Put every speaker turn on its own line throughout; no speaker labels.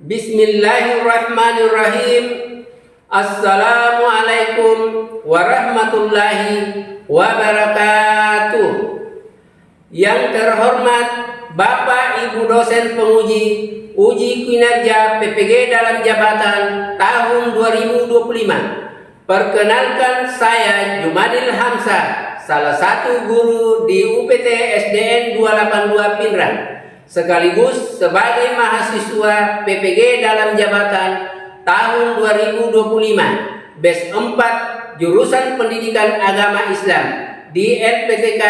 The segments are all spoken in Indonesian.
Bismillahirrahmanirrahim. Assalamualaikum warahmatullahi wabarakatuh. Yang terhormat Bapak Ibu dosen penguji uji kinerja PPG dalam jabatan tahun 2025. Perkenalkan, saya Jumadil Hamzah, salah satu guru di UPT SDN 282 Pinrang, sekaligus sebagai mahasiswa PPG dalam jabatan tahun 2025 batch 4 jurusan Pendidikan Agama Islam di LPTK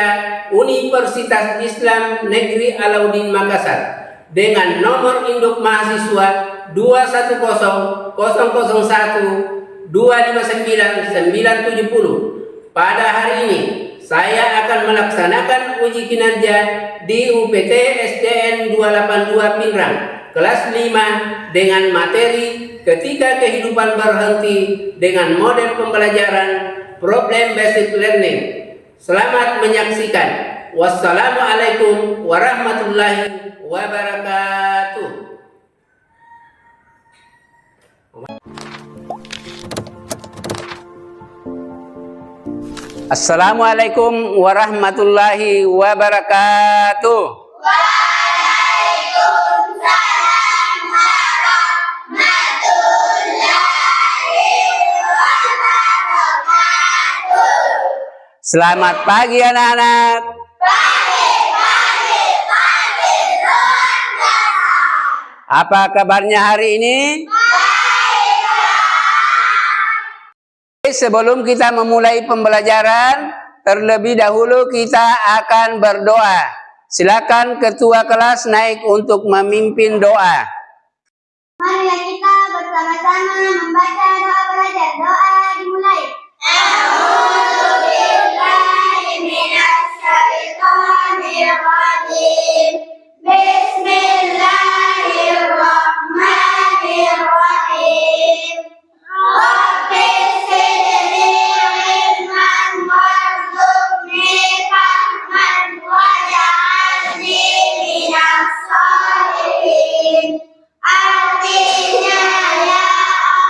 Universitas Islam Negeri Alauddin Makassar dengan nomor induk mahasiswa 21001259970. Pada hari ini saya akan melaksanakan uji kinerja di UPT SDN 282 Pinrang kelas 5 dengan materi ketika kehidupan berhenti dengan model pembelajaran problem based learning. Selamat menyaksikan. Wassalamualaikum warahmatullahi wabarakatuh. Assalamualaikum warahmatullahi wabarakatuh.
Waalaikumsalam warahmatullahi wabarakatuh.
Selamat pagi anak-anak.
Pagi luar biasa.
Apa kabarnya hari ini? Sebelum kita memulai pembelajaran, terlebih dahulu kita akan berdoa. Silakan ketua kelas naik untuk memimpin doa.
Marilah kita bersama-sama membaca doa belajar. Doa dimulai. A'udzubillahi minasyaitonirrajim. Bismillahirrahmanirrahim. Rabbi zidni ilman warzuqni fahman waj'alni minas sholihin. Artinya, ya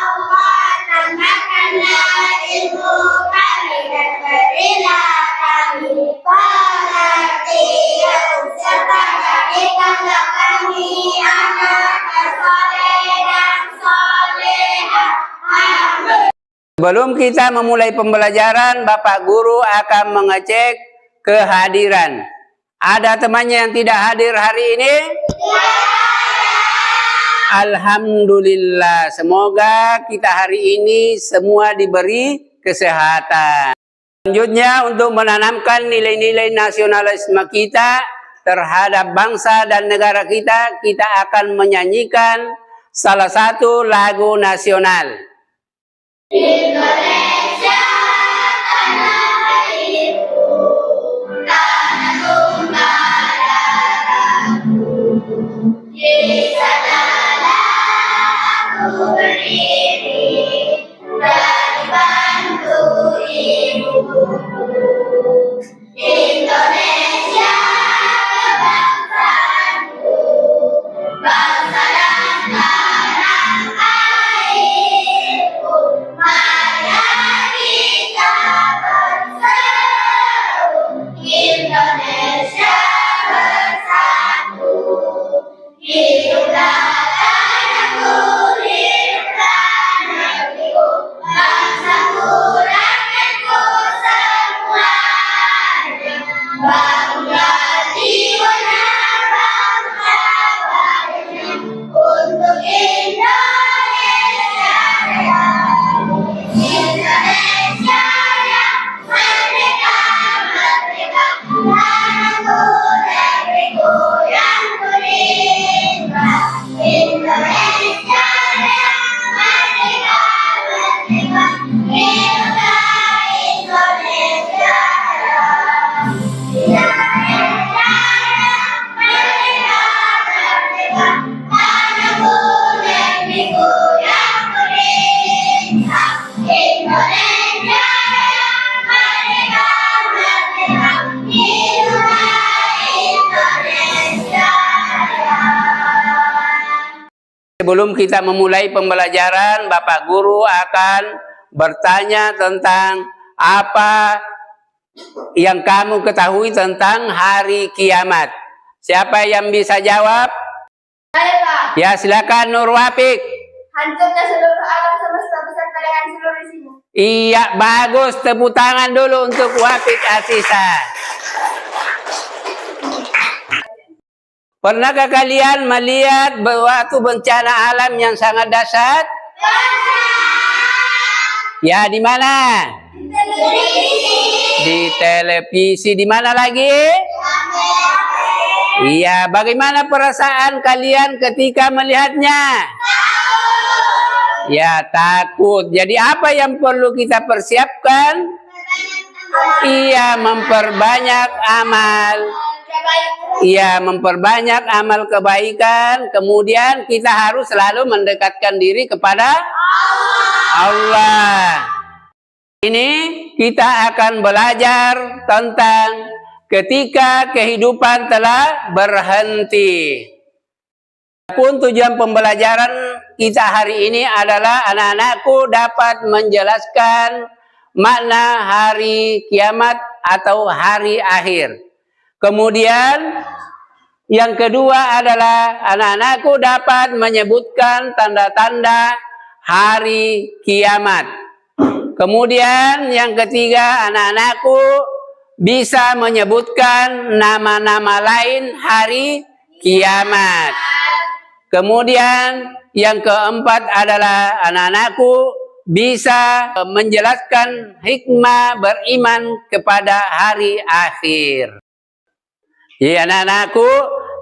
Allah, tambahkanlah ilmu kami dan berilah kami pengertian, serta jadikanlah kami anak yang soleh dan solehah. Amin.
Sebelum kita memulai pembelajaran, Bapak Guru akan mengecek kehadiran. Ada temannya yang tidak hadir hari ini? Alhamdulillah. Semoga kita hari ini semua diberi kesehatan. Selanjutnya, untuk menanamkan nilai-nilai nasionalisme kita terhadap bangsa dan negara kita, kita akan menyanyikan salah satu lagu nasional.
Indonesia tanah airku, tanah tumpah darahku. Di sanalah aku berdiri dan bantu ibuku. Indonesia kebangsaanku, bangsa dan tanah airku. Maya
Sebelum kita memulai pembelajaran, Bapak Guru akan bertanya tentang apa yang kamu ketahui tentang hari kiamat. Siapa yang bisa jawab?
Saya, Pak.
Ya, silakan Nur Wafik.
Hancurnya seluruh alam semesta beserta dengan seluruh isinya.
Iya, bagus. Tepuk tangan dulu untuk Wafik Asisa. Pernahkah kalian melihat suatu bencana alam yang sangat dahsyat? Ya, di mana? Di televisi. Di mana lagi? Iya, bagaimana perasaan kalian ketika melihatnya? Ya, takut. Jadi apa yang perlu kita persiapkan? Iya, memperbanyak amal. Iya, memperbanyak amal kebaikan. Kemudian kita harus selalu mendekatkan diri kepada Allah. Ini kita akan belajar tentang ketika kehidupan telah berhenti. Pun tujuan pembelajaran kita hari ini adalah anak-anakku dapat menjelaskan makna hari kiamat atau hari akhir. Kemudian yang kedua adalah anak-anakku dapat menyebutkan tanda-tanda hari kiamat. Kemudian yang ketiga, anak-anakku bisa menyebutkan nama-nama lain hari kiamat. Kemudian yang keempat adalah anak-anakku bisa menjelaskan hikmah beriman kepada hari akhir. Ya, anak-anakku,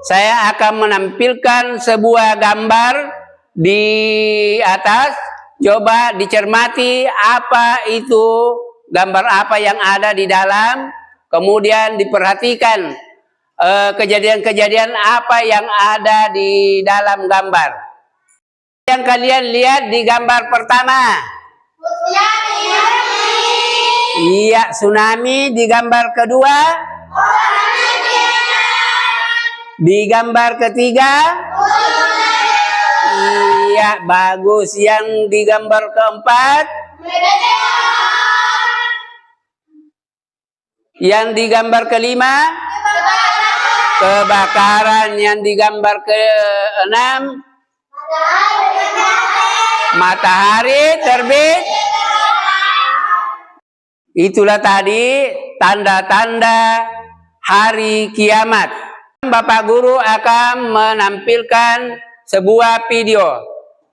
saya akan menampilkan sebuah gambar di atas. Coba dicermati apa itu, gambar apa yang ada di dalam. Kemudian diperhatikan kejadian-kejadian apa yang ada di dalam gambar. Yang kalian lihat di gambar pertama. Iya, tsunami. Di gambar kedua. Di gambar ketiga. Iya, bagus. Yang di gambar keempat. Yang di gambar kelima. Kebakaran. Yang di gambar keenam. Matahari terbit. Itulah tadi tanda-tanda hari kiamat. Bapak Guru akan menampilkan sebuah video.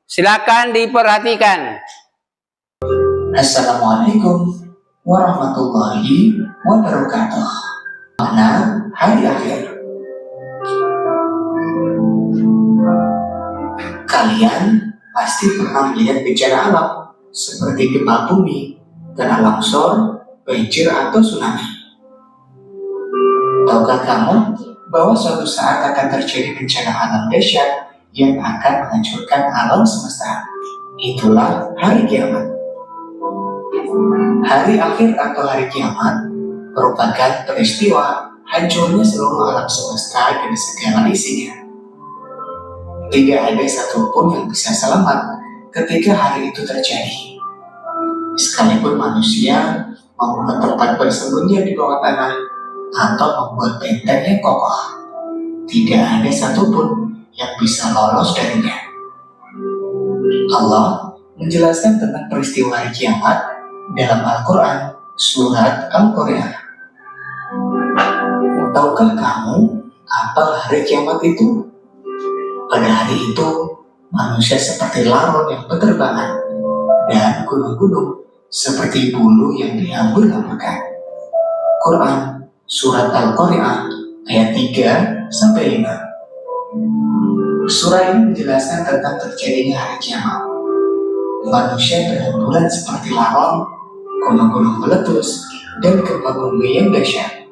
Silakan diperhatikan.
Assalamualaikum warahmatullahi wabarakatuh. Makna hari akhir. Kalian pasti pernah melihat bencana alam seperti gempa bumi, tanah longsor, banjir atau tsunami. Tahukah kamu bahwa suatu saat akan terjadi bencana alam dahsyat yang akan menghancurkan alam semesta? Itulah hari kiamat. Hari akhir atau hari kiamat merupakan peristiwa hancurnya seluruh alam semesta dan segala isinya. Tidak ada satupun yang bisa selamat ketika hari itu terjadi. Sekalipun manusia membuat tempat bersembunyi di bawah tanah atau membuat benteng yang kokoh, tidak ada satupun yang bisa lolos darinya. Allah menjelaskan tentang peristiwa hari kiamat dalam Al-Quran, surat Al-Qari'ah. Tahukah kamu apa hari kiamat itu? Pada hari itu, manusia seperti laron yang berterbangan, dan gunung-gunung seperti bulu yang dihambur-hamburkan. Quran, surat Al-Qari'ah, ayat 3-5. Surah ini menjelaskan tentang terjadinya hari kiamat. Manusia berhamburan seperti laron, gunung-gunung meletus, dan gempa bumi yang dahsyat.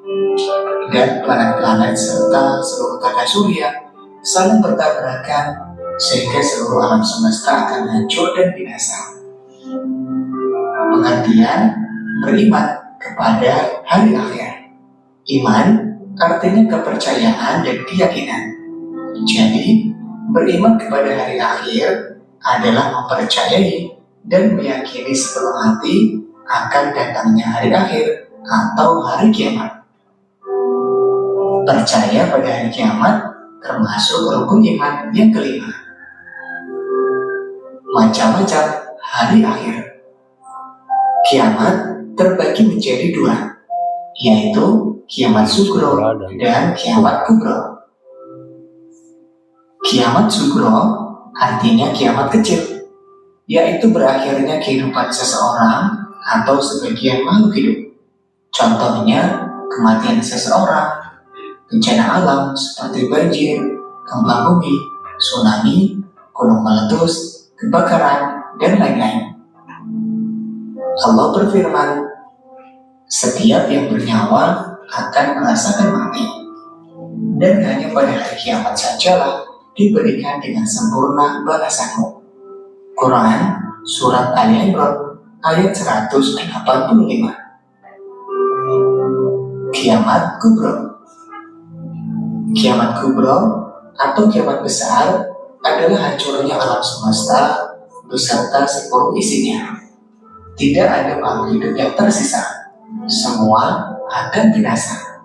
Dan planet-planet serta seluruh tata surya saling bertabrakan sehingga seluruh alam semesta akan hancur dan binasa. Pengertian beriman kepada hari akhir. Iman artinya kepercayaan dan keyakinan. Jadi, Beriman kepada hari akhir adalah mempercayai dan meyakini sepenuh hati akan datangnya hari akhir atau hari kiamat. Percaya pada hari kiamat termasuk rukun iman yang kelima. Macam-macam hari akhir. Kiamat terbagi menjadi dua, yaitu kiamat sugro dan kiamat kubro. Kiamat sugro artinya kiamat kecil, yaitu berakhirnya kehidupan seseorang atau sebagian makhluk hidup. Contohnya kematian seseorang, bencana alam seperti banjir, gempa bumi, tsunami, gunung meletus, kebakaran, dan lain-lain. Allah berfirman, setiap yang bernyawa akan merasakan mati, dan hanya pada hari kiamat sajalah diberikan dengan sempurna balasanmu. Quran Surat Ali Imran ayat 185. Kiamat kubro. Kiamat kubro atau kiamat besar adalah hancurnya alam semesta beserta seluruh isinya. Tidak ada makhluk hidup yang tersisa. Semua akan binasa.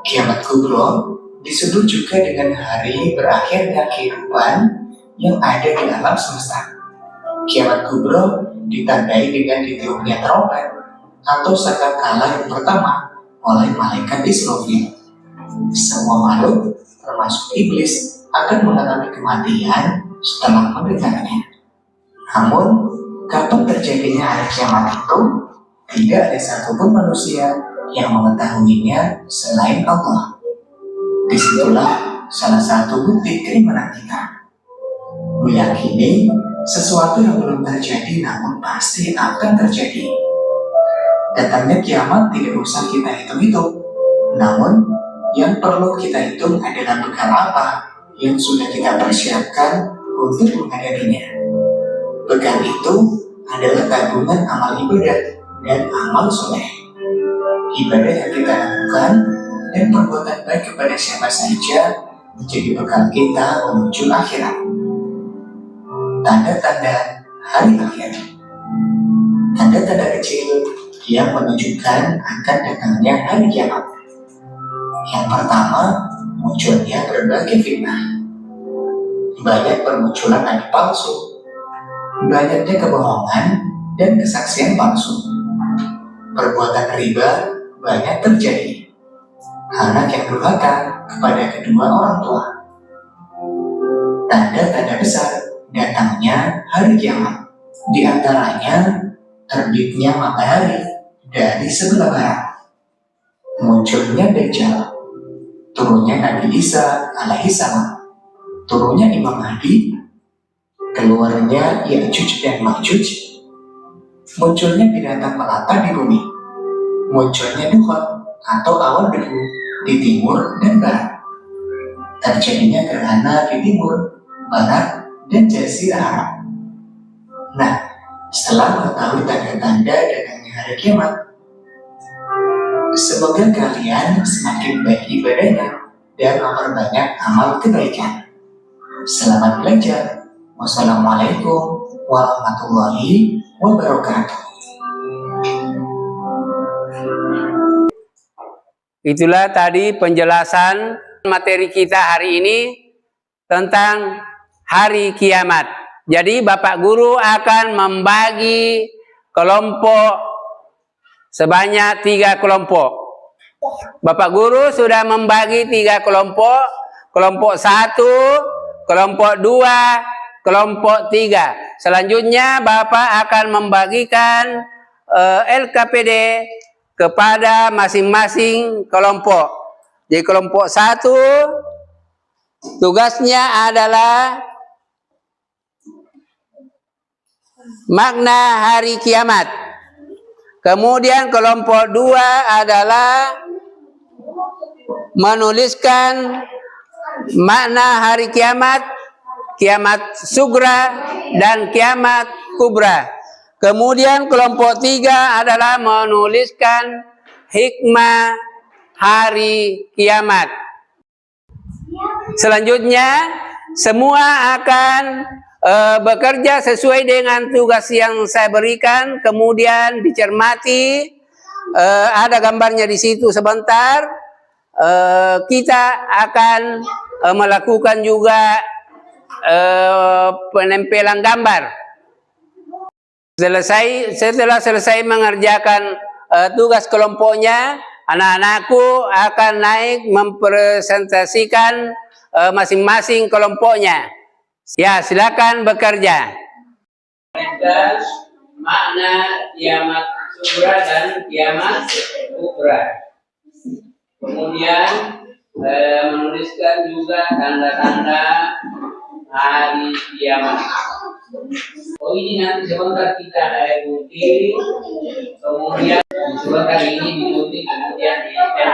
Kiamat kubro disebut juga dengan hari berakhirnya kehidupan yang ada di alam semesta. Kiamat kubro ditandai dengan ditiupnya trompet atau sangkakala yang pertama oleh malaikat Israfil. Semua makhluk termasuk iblis akan mengalami kematian setelah mendengarnya. Namun, kapan terjadinya hari kiamat itu, tidak ada satupun manusia yang mengetahuinya selain Allah. Disitulah salah satu bukti keimanan kita. Meyakini sesuatu yang belum terjadi namun pasti akan terjadi. Datangnya kiamat tidak usah kita hitung-hitung, namun yang perlu kita hitung adalah bekal apa yang sudah kita persiapkan untuk menghadapinya. Bekal itu adalah tabungan amal ibadah dan amal soleh. Ibadah yang kita lakukan dan perbuatan baik kepada siapa saja menjadi bekal kita menuju akhirat. Tanda-tanda hari akhir. Tanda-tanda kecil yang menunjukkan akan datangnya hari kiamat. Yang pertama, munculnya berbagai fitnah. Banyak bermunculan nabi palsu, banyaknya kebohongan dan kesaksian palsu. Perbuatan riba banyak terjadi. Anak yang durhaka kepada kedua orang tua. Tanda-tanda besar datangnya hari kiamat. Di antaranya terbitnya matahari dari sebelah barat, munculnya Dajjal, turunnya Nabi Isa alaihissalam, turunnya Imam Mahdi, keluarnya Ya'juj dan Ma'juj, munculnya binatang melata di bumi, munculnya dukhan atau awan debu di timur dan barat, terjadinya gerhana di timur, barat, dan jazirah Arab. Nah, setelah mengetahui tanda-tanda datangnya hari kiamat, semoga kalian semakin baik ibadahnya dan memperbanyak amal kebaikan. Selamat belajar. Wassalamualaikum warahmatullahi wabarakatuh.
Itulah tadi penjelasan materi kita hari ini tentang hari kiamat. Jadi Bapak Guru akan membagi kelompok sebanyak 3 kelompok. Bapak Guru sudah membagi 3 kelompok. Kelompok 1, kelompok 2, kelompok 3. Selanjutnya Bapak akan membagikan LKPD kepada masing-masing kelompok. Jadi kelompok 1 tugasnya adalah makna hari kiamat. Kemudian kelompok 2 adalah menuliskan makna hari kiamat, kiamat sugra dan kiamat kubra. Kemudian kelompok 3 adalah menuliskan hikmah hari kiamat. Selanjutnya semua akan bekerja sesuai dengan tugas yang saya berikan, kemudian dicermati, ada gambarnya di situ sebentar. Kita akan melakukan juga penempelan gambar. Setelah selesai mengerjakan tugas kelompoknya, anak-anakku akan naik mempresentasikan masing-masing kelompoknya. Ya, silakan bekerja. Makna kiamat sugra dan kiamat kubra. Kemudian menuliskan juga tanda-tanda hari kiamat. Oh, ini nanti sebentar kita gunting, kemudian sebentar ini digunting, kemudian ditempel.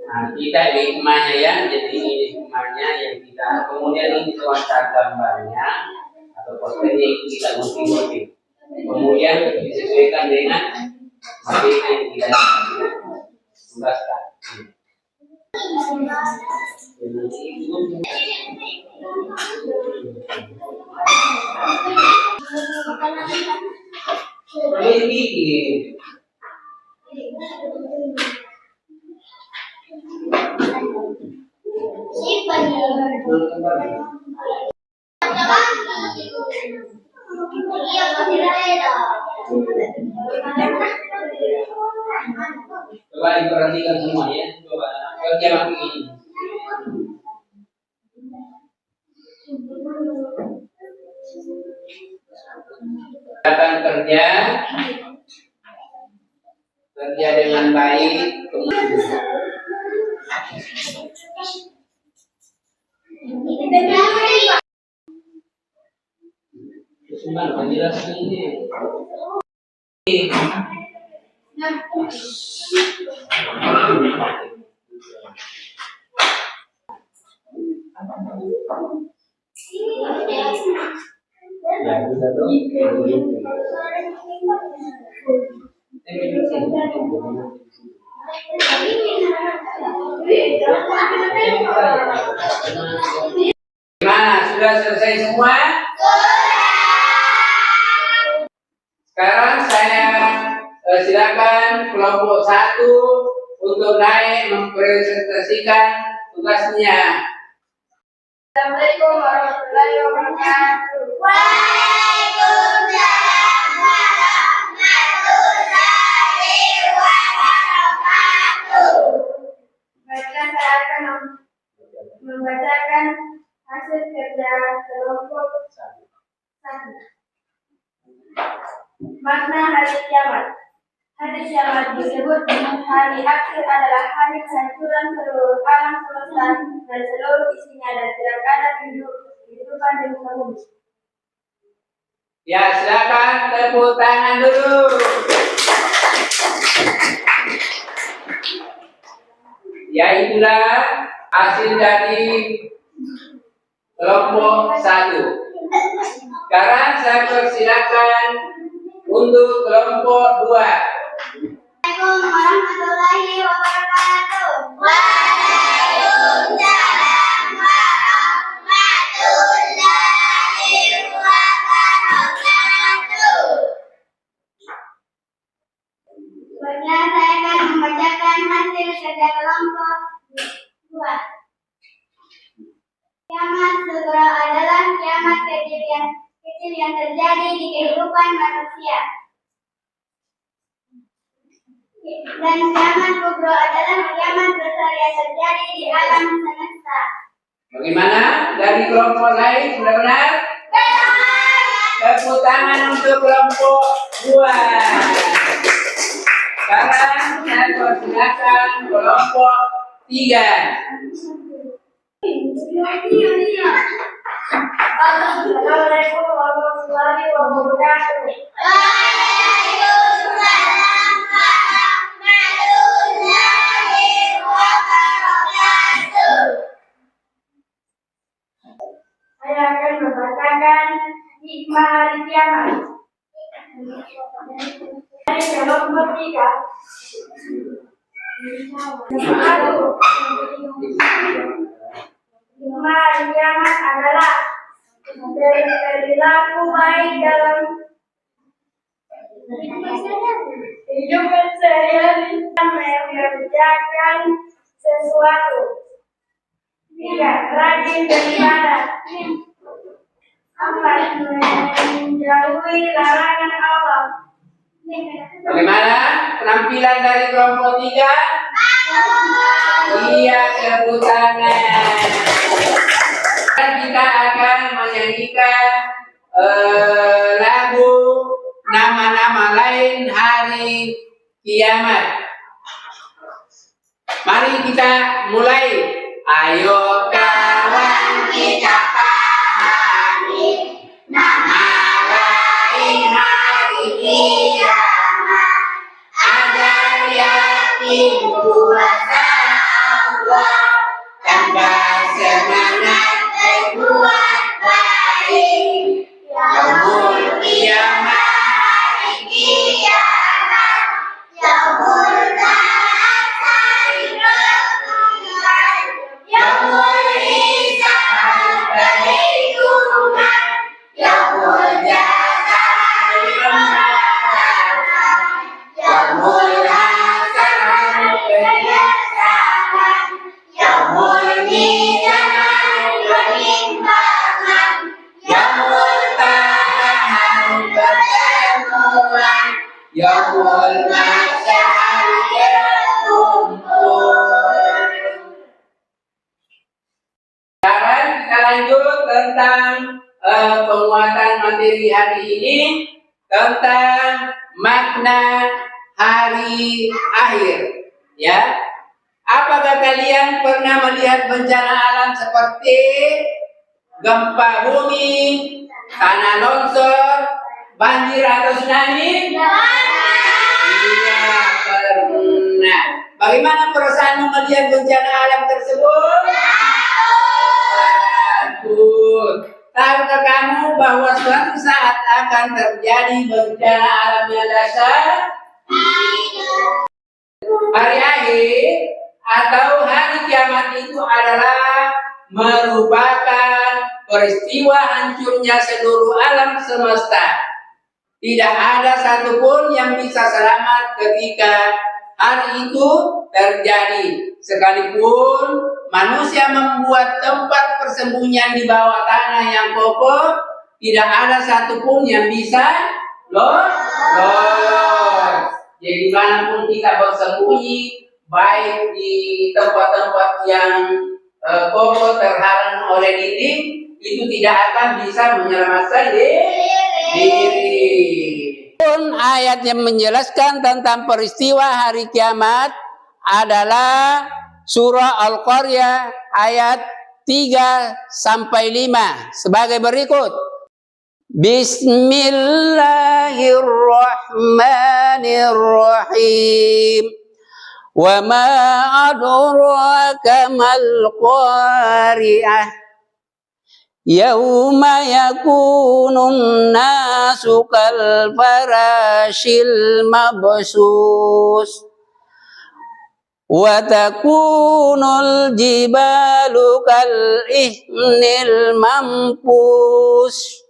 Nah, kita hikmahnya ya, jadi ini hikmahnya yang kita, kemudian ini sebentar gambarnya atau posternya itu kita gunting-gunting. Kemudian disesuaikan dengan materi yang kita tugaskan. Ini coba diperhatikan semua ya. Coba kiamat ini. Akan kerja dengan baik. Cuma penjelasan ini. Ya, bisa dong. Gimana? Sudah selesai semua? Sekarang saya silakan kelompok 1 untuk naik mempresentasikan tugasnya.
Assalamualaikum warahmatullahi wabarakatuh. Waalaikumsalam warahmatullahi wabarakatuh. Baiklah, saya akan membacakan hasil kerja kelompok 1. Makna hari kiamat. Hari kiamat disebut hari akhir adalah hari kehancuran seluruh alam semesta dan seluruh isinya dan tidak ada kehidupan di muka bumi.
Ya, silakan tepuk tangan dulu. Ya, itulah hasil dari kelompok 1. Sekarang saya persilakan untuk kelompok 2.
Assalamualaikum warahmatullahi wabarakatuh. Waalaikumsalam warahmatullahi wabarakatuh. Baiklah, saya akan membacakan hasil kerja kelompok 2. Kiamat sugra adalah kiamat kecil yang terjadi di kehidupan manusia. Dan kiamat kubro adalah kiamat besar yang terjadi di alam semesta.
Bagaimana? Dari kelompok lain sudah benar? Tepuk tangan untuk kelompok 2. Sekarang saya persilakan kelompok 3.
Assalamualaikum warahmatullahi wabarakatuh. Waalaikumsalam warahmatullahi wabarakatuh. Saya akan membacakan hikmah hari kiamat. Dari kelompok 3. Hari kiamat adalah dari perilaku baik dalam hidup sehari-hari mengerjakan sesuatu, tidak rajin beribadah, empat menjauhi larangan Allah.
Bagaimana penampilan dari kelompok 3? Iya, tepuk tangan. Dan kita akan menyanyikan lagu nama-nama lain hari kiamat. Mari kita mulai. Ayo kawan kita pahami nama lain hari kiamat. Agar yakin kuasa Allah, tambah semangat berbuat baik. Yaumul qiyamah, hari kiamat. Yaumul ba'ats, hari pertemuan. Yaumul hisab, hari hukuman. Yaumul jaza, hari pembalasan. Yaumul hasar, hari penyesalan. Yaumul mizan, hari penimbangan. Yaumul ta'ah, hari pertemuan. Yaumul mahsyar, hari berkumpul. Sekarang kita lanjut tentang penguatan materi hari ini, tentang makna hari akhir. Ya, apakah kalian pernah melihat bencana alam seperti gempa bumi, tanah longsor, banjir atau tsunami? Iya, pernah. Bagaimana perasaanmu melihat bencana alam tersebut? Takut. Tahukah kamu bahwa suatu saat akan terjadi bencana alam yang dahsyat? Hari akhir atau hari kiamat itu adalah merupakan peristiwa hancurnya seluruh alam semesta. Tidak ada satupun yang bisa selamat ketika hari itu terjadi. Sekalipun manusia membuat tempat persembunyian di bawah tanah yang kokoh, tidak ada satupun yang bisa lolos. Jadi dimanapun kita bersembunyi, baik di tempat-tempat yang kokoh terhalang oleh dinding, itu tidak akan bisa menyelamatkan diri. Pun ayat yang menjelaskan tentang peristiwa hari kiamat adalah surah Al-Qaryah ayat 3 sampai 5 sebagai berikut. Bismillahirrahmanirrahim. Wa ma adraka mal qari'ah. Yauma yakunun nasu kal farashil mabsus. Wa takunul jibalu kal ihnil mampus.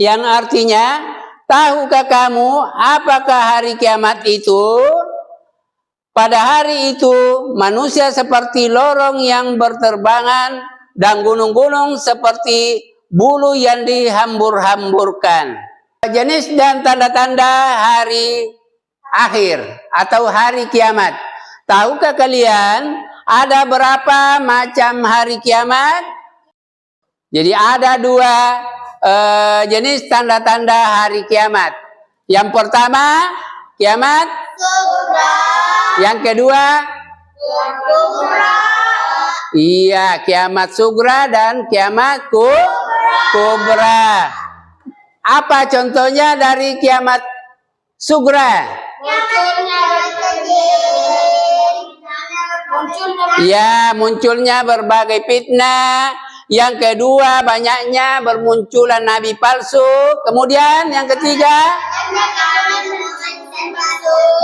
Yang artinya, tahukah kamu apakah hari kiamat itu? Pada hari itu manusia seperti lorong yang berterbangan dan gunung-gunung seperti bulu yang dihambur-hamburkan. Jenis dan tanda-tanda hari akhir atau hari kiamat. Tahukah kalian ada berapa macam hari kiamat? Jadi ada dua jenis tanda-tanda hari kiamat. Yang pertama, kiamat sugra. Yang kedua, kubra. Iya, kiamat sugra dan kiamat kubra. Apa contohnya dari kiamat sugra? Ya, munculnya berbagai fitnah. Yang kedua, banyaknya bermunculan nabi palsu. Kemudian yang ketiga,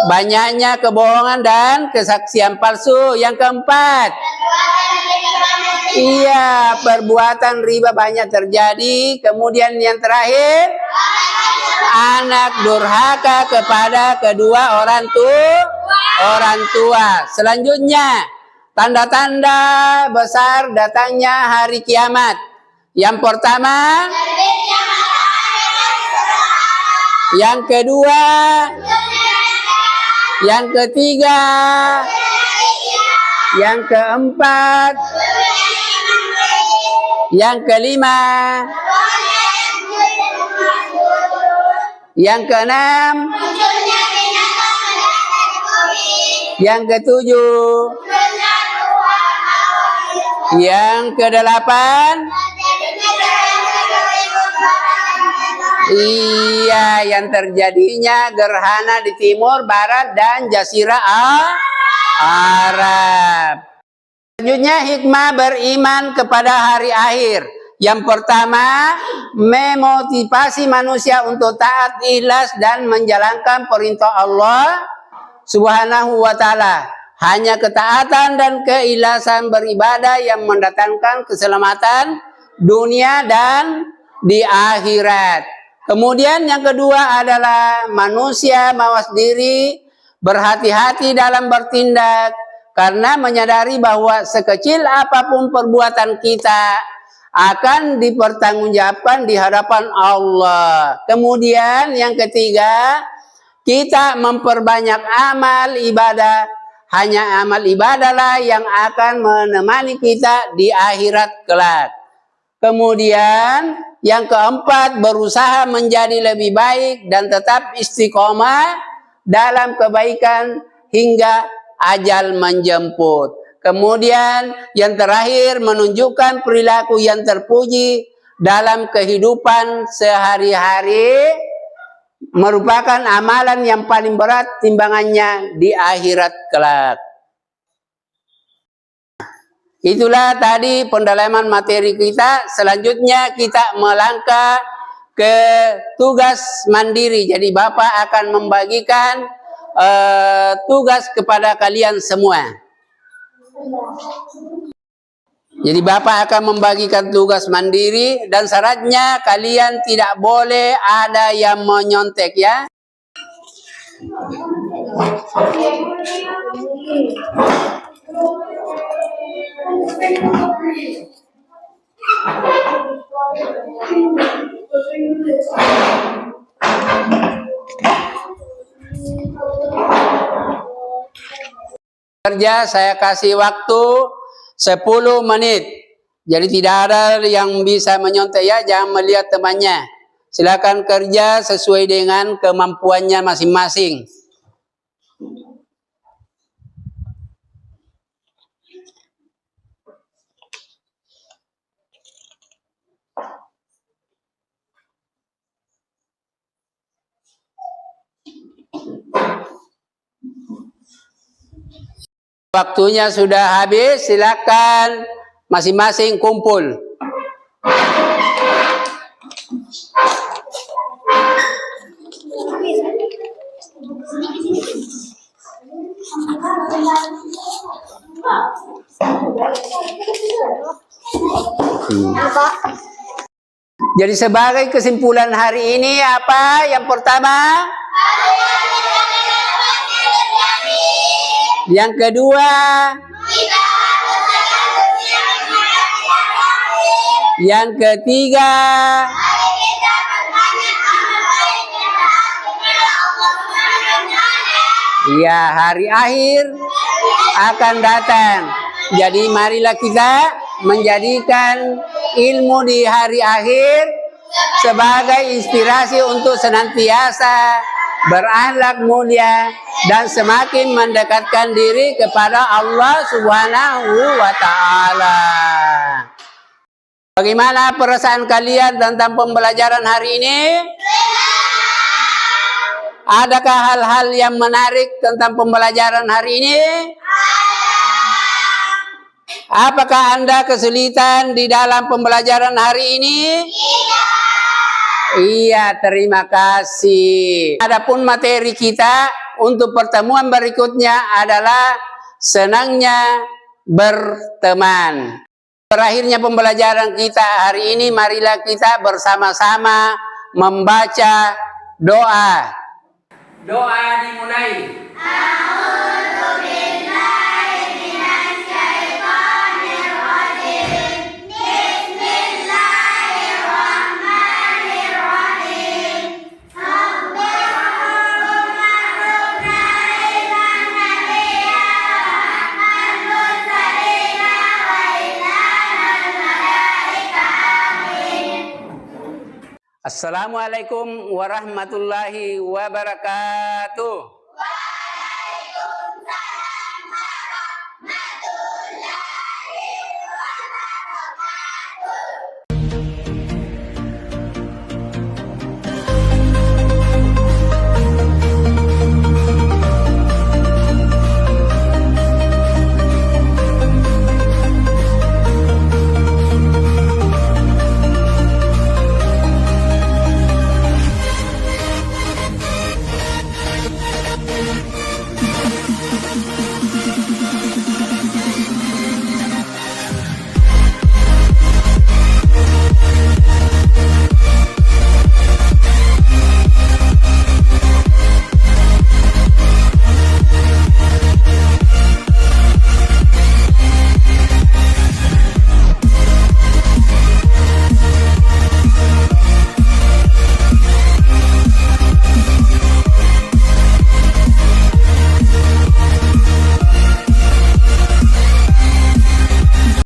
Banyaknya kebohongan dan kesaksian palsu. Yang keempat, iya, perbuatan riba banyak terjadi. Kemudian yang terakhir, anak durhaka kepada kedua orang tua. Selanjutnya, tanda-tanda besar datangnya hari kiamat. Yang pertama, yang kedua, yang ketiga, yang keempat, yang kelima, yang keenam, yang ketujuh, yang kedelapan, iya, yang terjadinya gerhana di timur, barat, dan jazirah Arab. Selanjutnya, hikmah beriman kepada hari akhir. Yang pertama, memotivasi manusia untuk taat, ikhlas, dan menjalankan perintah Allah Subhanahu wa Ta'ala. Hanya ketaatan dan keikhlasan beribadah yang mendatangkan keselamatan dunia dan di akhirat. Kemudian yang kedua adalah manusia mawas diri, berhati-hati dalam bertindak, karena menyadari bahwa sekecil apapun perbuatan kita akan dipertanggungjawabkan di hadapan Allah. Kemudian yang ketiga, kita memperbanyak amal ibadah. Hanya amal ibadahlah yang akan menemani kita di akhirat kelak. Kemudian yang keempat, berusaha menjadi lebih baik dan tetap istiqomah dalam kebaikan hingga ajal menjemput. Kemudian yang terakhir, menunjukkan perilaku yang terpuji dalam kehidupan sehari-hari, merupakan amalan yang paling berat timbangannya di akhirat kelak. Itulah tadi pendalaman materi kita. Selanjutnya kita melangkah ke tugas mandiri. Jadi Bapak akan membagikan tugas kepada kalian semua. Jadi Bapak akan membagikan tugas mandiri dan syaratnya kalian tidak boleh ada yang menyontek, ya. Kerja saya kasih waktu 10 menit. Jadi tidak ada yang bisa menyontek, ya, jangan melihat temannya. Silakan kerja sesuai dengan kemampuannya masing-masing. Waktunya sudah habis, silakan masing-masing kumpul. Jadi sebagai kesimpulan hari ini apa? Yang pertama, yang kedua, yang ketiga, ya, hari akhir akan datang. Jadi marilah kita menjadikan ilmu di hari akhir sebagai inspirasi untuk senantiasa berakhlak mulia dan semakin mendekatkan diri kepada Allah Subhanahu wa Ta'ala. Bagaimana perasaan kalian tentang pembelajaran hari ini? Adakah hal-hal yang menarik tentang pembelajaran hari ini? Apakah Anda kesulitan di dalam pembelajaran hari ini? Iya, terima kasih. Adapun materi kita untuk pertemuan berikutnya adalah senangnya berteman. Berakhirnya pembelajaran kita hari ini, marilah kita bersama-sama membaca doa. Doa dimulai. Assalamualaikum warahmatullahi wabarakatuh.